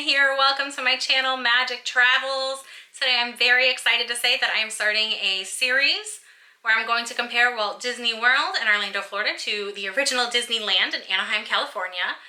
here. Welcome to my channel, Magic Travels. Today I'm very excited to say that I am starting a series where I'm going to compare Walt Disney World in Orlando, Florida to the original Disneyland in Anaheim, California.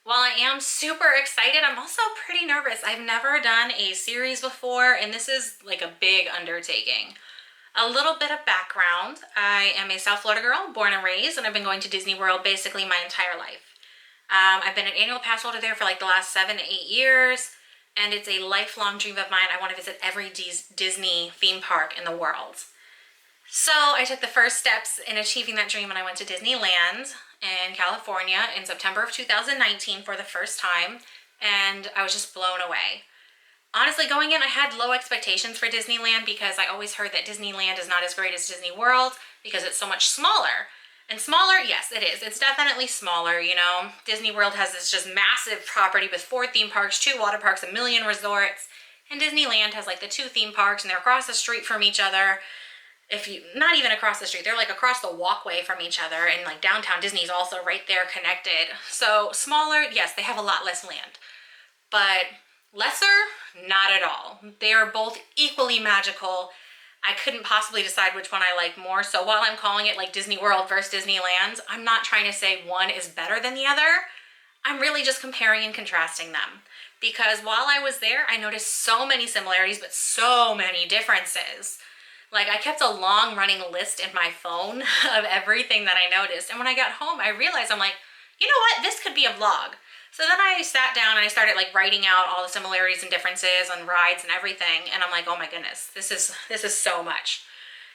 While I am super excited, I'm also pretty nervous. I've never done a series before, and this is like a big undertaking. A little bit of background. I am a South Florida girl, born and raised, and I've been going to Disney World basically my entire life. I've been an annual pass holder there for like the last 7 to 8 years, and it's a lifelong dream of mine. I want to visit every Disney theme park in the world. So I took the first steps in achieving that dream and I went to Disneyland in California in September of 2019 for the first time, and I was just blown away. Honestly, going in, I had low expectations for Disneyland because I always heard that Disneyland is not as great as Disney World because it's so much smaller. And smaller, yes, it is. It's definitely smaller, you know. Disney World has this just massive property with 4 theme parks, 2 water parks, 1 million resorts. And Disneyland has like the 2 theme parks and they're across the street from each other. Not even across the street, they're like across the walkway from each other, and like downtown Disney's also right there connected. So smaller, yes, they have a lot less land. But lesser, not at all. They are both equally magical. I couldn't possibly decide which one I like more. So while I'm calling it like Disney World versus Disneyland, I'm not trying to say one is better than the other. I'm really just comparing and contrasting them. Because while I was there, I noticed so many similarities, but so many differences. Like, I kept a long running list in my phone of everything that I noticed. And when I got home, I realized, I'm like, you know what? This could be a vlog. So then I sat down and I started like writing out all the similarities and differences on rides and everything. And I'm like, oh my goodness, this is so much.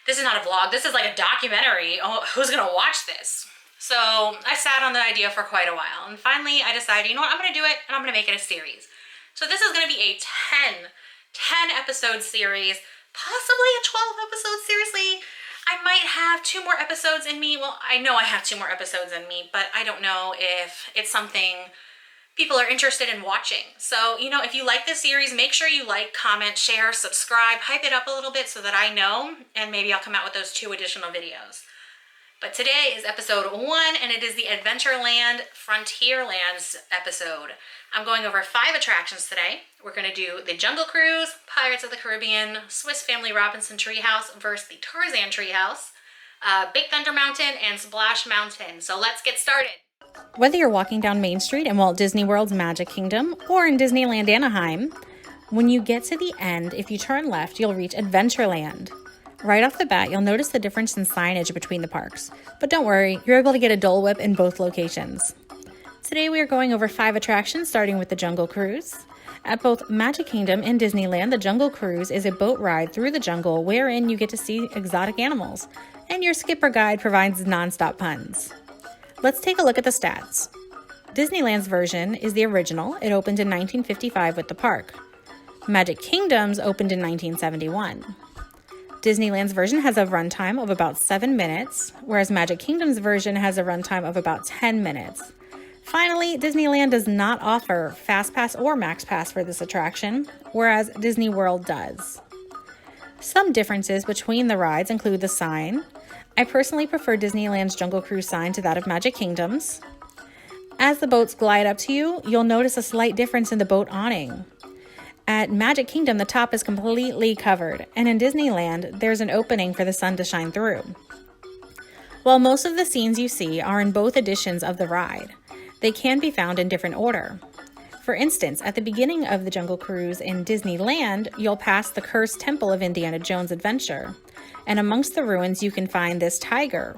This is not a vlog. This is like a documentary. Oh, who's going to watch this? So I sat on the idea for quite a while. And finally I decided, you know what? I'm going to do it and I'm going to make it a series. So this is going to be a 10 episode series, possibly a 12 episode. Seriously, I might have 2 more episodes in me. Well, I know I have 2 more episodes in me, but I don't know if it's something people are interested in watching. So, you know, if you like this series, make sure you like, comment, share, subscribe, hype it up a little bit so that I know, and maybe I'll come out with those 2 additional videos. But today is episode 1, and it is the Adventureland Frontierland episode. I'm going over 5 attractions today. We're going to do the Jungle Cruise, Pirates of the Caribbean, Swiss Family Robinson Treehouse versus the Tarzan Treehouse, Big Thunder Mountain, and Splash Mountain. So let's get started. Whether you're walking down Main Street in Walt Disney World's Magic Kingdom or in Disneyland Anaheim, when you get to the end, if you turn left, you'll reach Adventureland. Right off the bat, you'll notice the difference in signage between the parks. But don't worry, you're able to get a Dole Whip in both locations. Today we are going over 5 attractions, starting with the Jungle Cruise. At both Magic Kingdom and Disneyland, the Jungle Cruise is a boat ride through the jungle wherein you get to see exotic animals, and your skipper guide provides nonstop puns. Let's take a look at the stats. Disneyland's version is the original. It opened in 1955 with the park. Magic Kingdom's opened in 1971. Disneyland's version has a runtime of about 7 minutes, whereas Magic Kingdom's version has a runtime of about 10 minutes. Finally, Disneyland does not offer Fast Pass or Max Pass for this attraction, whereas Disney World does. Some differences between the rides include the sign. I personally prefer Disneyland's Jungle Cruise sign to that of Magic Kingdom's. As the boats glide up to you, you'll notice a slight difference in the boat awning. At Magic Kingdom, the top is completely covered, and in Disneyland, there's an opening for the sun to shine through. While most of the scenes you see are in both editions of the ride, they can be found in different order. For instance, at the beginning of the Jungle Cruise in Disneyland, you'll pass the cursed temple of Indiana Jones' adventure, and amongst the ruins you can find this tiger.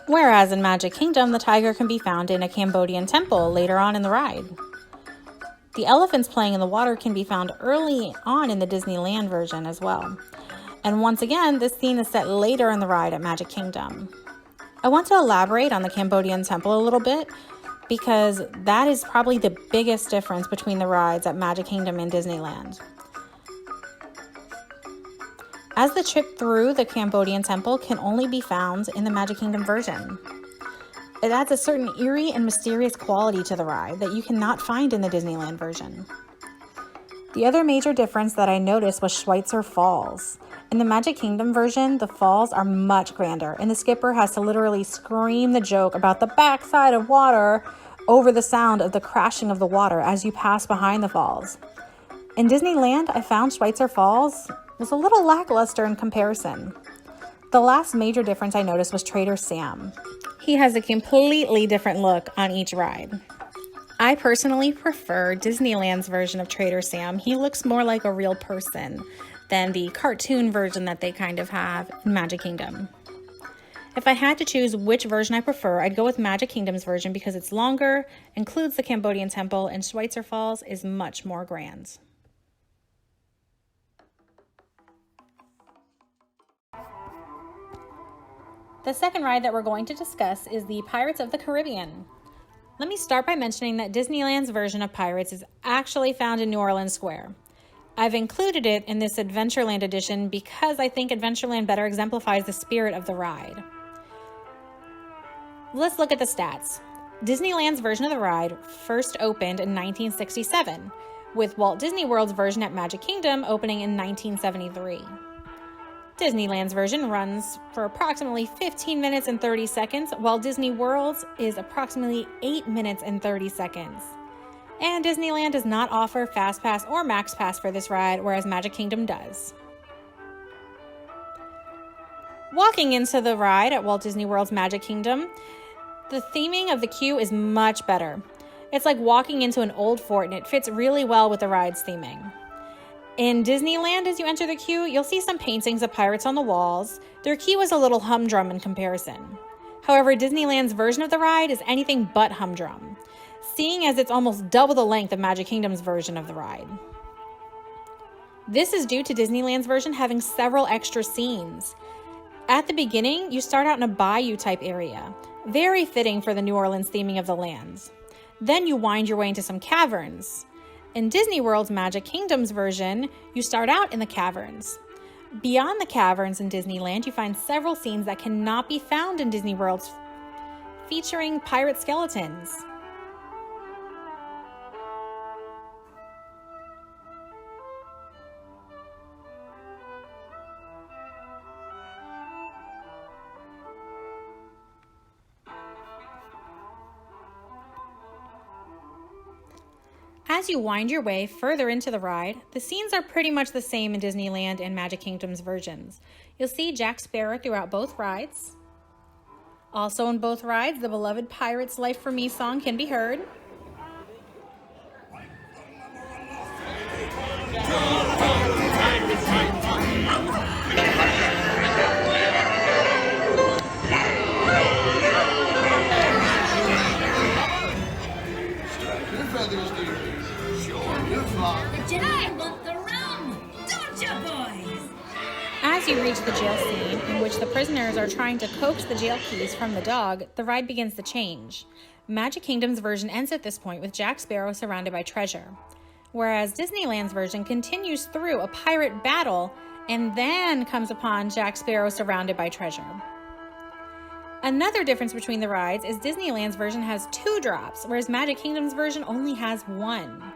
Whereas in Magic Kingdom, the tiger can be found in a Cambodian temple later on in the ride. The elephants playing in the water can be found early on in the Disneyland version as well. And once again, this scene is set later in the ride at Magic Kingdom. I want to elaborate on the Cambodian temple a little bit, because that is probably the biggest difference between the rides at Magic Kingdom and Disneyland. As the trip through the Cambodian temple can only be found in the Magic Kingdom version. It adds a certain eerie and mysterious quality to the ride that you cannot find in the Disneyland version. The other major difference that I noticed was Schweitzer Falls. In the Magic Kingdom version, the falls are much grander, and the skipper has to literally scream the joke about the backside of water over the sound of the crashing of the water as you pass behind the falls. In Disneyland, I found Schweitzer Falls was a little lackluster in comparison. The last major difference I noticed was Trader Sam. He has a completely different look on each ride. I personally prefer Disneyland's version of Trader Sam. He looks more like a real person than the cartoon version that they kind of have in Magic Kingdom. If I had to choose which version I prefer, I'd go with Magic Kingdom's version because it's longer, includes the Cambodian temple, and Schweitzer Falls is much more grand. The second ride that we're going to discuss is the Pirates of the Caribbean. Let me start by mentioning that Disneyland's version of Pirates is actually found in New Orleans Square. I've included it in this Adventureland edition because I think Adventureland better exemplifies the spirit of the ride. Let's look at the stats. Disneyland's version of the ride first opened in 1967, with Walt Disney World's version at Magic Kingdom opening in 1973. Disneyland's version runs for approximately 15 minutes and 30 seconds, while Disney World's is approximately 8 minutes and 30 seconds. And Disneyland does not offer Fast Pass or Max Pass for this ride, whereas Magic Kingdom does. Walking into the ride at Walt Disney World's Magic Kingdom, the theming of the queue is much better. It's like walking into an old fort, and it fits really well with the ride's theming. In Disneyland, as you enter the queue, you'll see some paintings of pirates on the walls. Their queue is a little humdrum in comparison. However, Disneyland's version of the ride is anything but humdrum, seeing as it's almost double the length of Magic Kingdom's version of the ride. This is due to Disneyland's version having several extra scenes. At the beginning, you start out in a bayou type area, very fitting for the New Orleans theming of the lands. Then you wind your way into some caverns. In Disney World's Magic Kingdom's version, you start out in the caverns. Beyond the caverns in Disneyland, you find several scenes that cannot be found in Disney World's, featuring pirate skeletons. As you wind your way further into the ride, the scenes are pretty much the same in Disneyland and Magic Kingdom's versions. You'll see Jack Sparrow throughout both rides. Also in both rides, the beloved Pirate's Life for Me song can be heard. I want the rum! Don't you, boys? As you reach the jail scene, in which the prisoners are trying to coax the jail keys from the dog, the ride begins to change. Magic Kingdom's version ends at this point with Jack Sparrow surrounded by treasure, whereas Disneyland's version continues through a pirate battle and then comes upon Jack Sparrow surrounded by treasure. Another difference between the rides is Disneyland's version has 2 drops, whereas Magic Kingdom's version only has 1.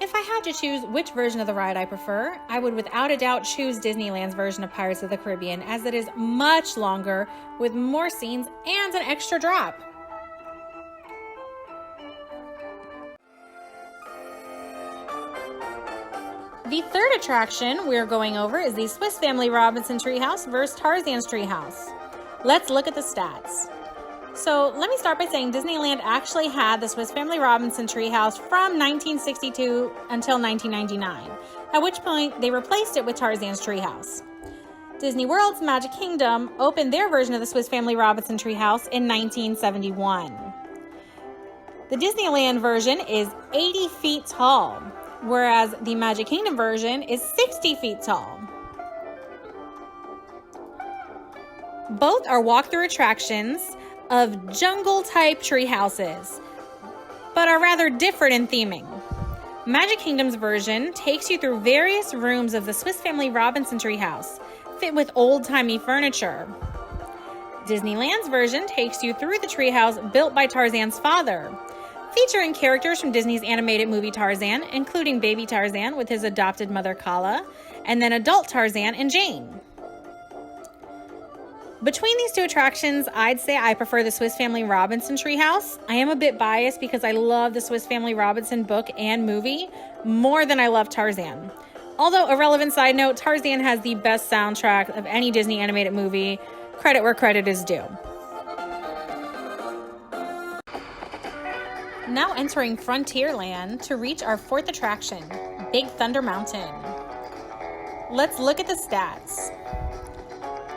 If I had to choose which version of the ride I prefer, I would without a doubt choose Disneyland's version of Pirates of the Caribbean, as it is much longer with more scenes and an extra drop. The third attraction we're going over is the Swiss Family Robinson Treehouse versus Tarzan's Treehouse. Let's look at the stats. So let me start by saying Disneyland actually had the Swiss Family Robinson Treehouse from 1962 until 1999, at which point they replaced it with Tarzan's Treehouse. Disney World's Magic Kingdom opened their version of the Swiss Family Robinson Treehouse in 1971. The Disneyland version is 80 feet tall, whereas the Magic Kingdom version is 60 feet tall. Both are walkthrough attractions of jungle-type tree houses, but are rather different in theming. Magic Kingdom's version takes you through various rooms of the Swiss Family Robinson treehouse, fit with old-timey furniture. Disneyland's version takes you through the treehouse built by Tarzan's father, featuring characters from Disney's animated movie Tarzan, including baby Tarzan with his adopted mother Kala, and then adult Tarzan and Jane. Between these two attractions, I'd say I prefer the Swiss Family Robinson Treehouse. I am a bit biased because I love the Swiss Family Robinson book and movie more than I love Tarzan. Although, a relevant side note, Tarzan has the best soundtrack of any Disney animated movie. Credit where credit is due. Now entering Frontierland to reach our fourth attraction, Big Thunder Mountain. Let's look at the stats.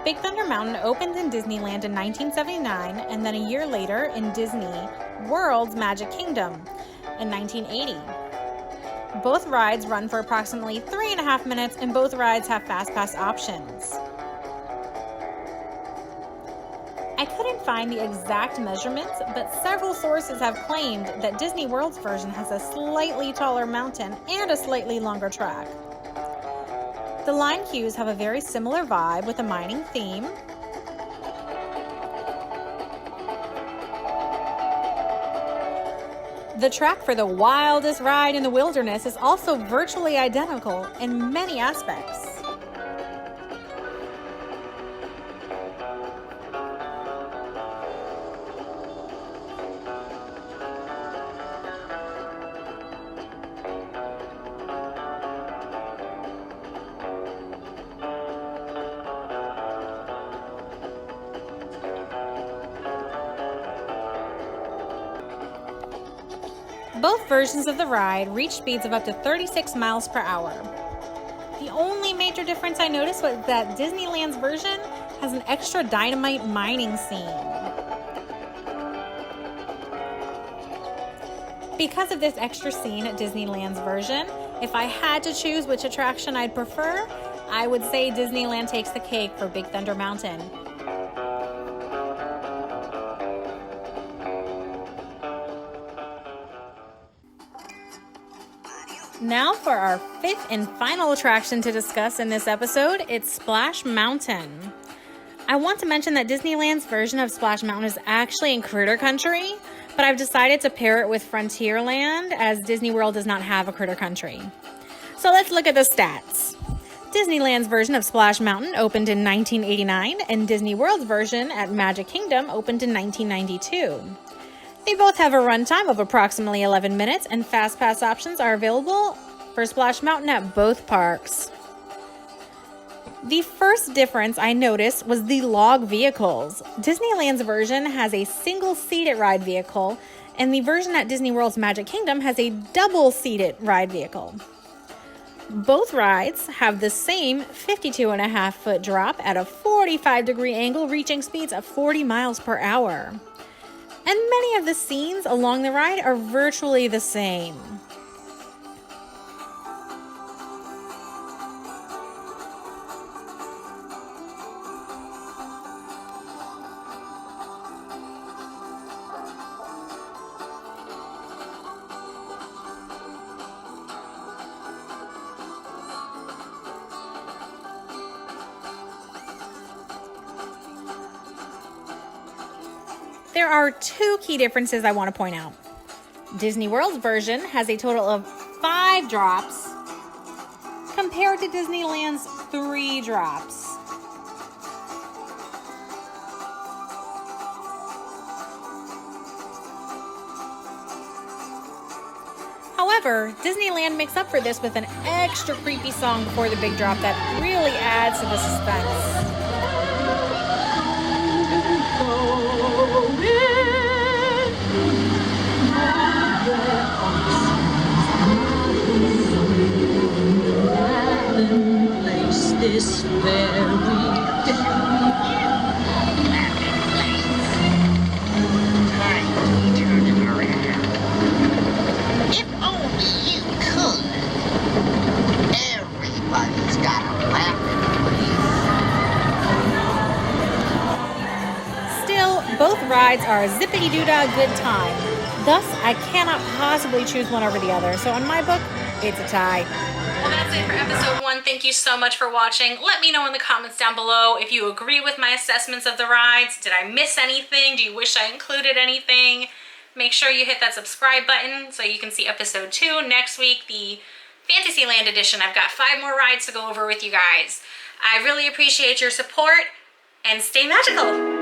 Big Thunder Mountain opened in Disneyland in 1979 and then a year later in Disney World's Magic Kingdom in 1980. Both rides run for approximately 3.5 minutes and both rides have Fast Pass options. I couldn't find the exact measurements, but several sources have claimed that Disney World's version has a slightly taller mountain and a slightly longer track. The line queues have a very similar vibe with a mining theme. The track for the wildest ride in the wilderness is also virtually identical in many aspects. Both versions of the ride reach speeds of up to 36 miles per hour. The only major difference I noticed was that Disneyland's version has an extra dynamite mining scene. Because of this extra scene at Disneyland's version, if I had to choose which attraction I'd prefer, I would say Disneyland takes the cake for Big Thunder Mountain. Now for our fifth and final attraction to discuss in this episode, it's Splash Mountain. I want to mention that Disneyland's version of Splash Mountain is actually in Critter Country, but I've decided to pair it with Frontierland as Disney World does not have a Critter Country. So let's look at the stats. Disneyland's version of Splash Mountain opened in 1989 and Disney World's version at Magic Kingdom opened in 1992. They both have a runtime of approximately 11 minutes and Fast Pass options are available for Splash Mountain at both parks. The first difference I noticed was the log vehicles. Disneyland's version has a single-seated ride vehicle and the version at Disney World's Magic Kingdom has a double-seated ride vehicle. Both rides have the same 52.5-foot drop at a 45-degree angle reaching speeds of 40 miles per hour. And many of the scenes along the ride are virtually the same. There are two key differences I want to point out. Disney World's version has a total of 5 drops compared to Disneyland's 3 drops. However, Disneyland makes up for this with an extra creepy song before the big drop that really adds to the suspense. This very If only you could. Everybody's got a laughing place. Still, both rides are a zippity-doo-dah good time. Thus, I cannot possibly choose one over the other. So in my book, it's a tie. Well, that's it for episode 1. Thank you so much for watching. Let me know in the comments down below if you agree with my assessments of the rides. Did I miss anything? Do you wish I included anything? Make sure you hit that subscribe button so you can see episode 2 next week, the Fantasyland edition. I've got 5 more rides to go over with you guys. I really appreciate your support, and stay magical.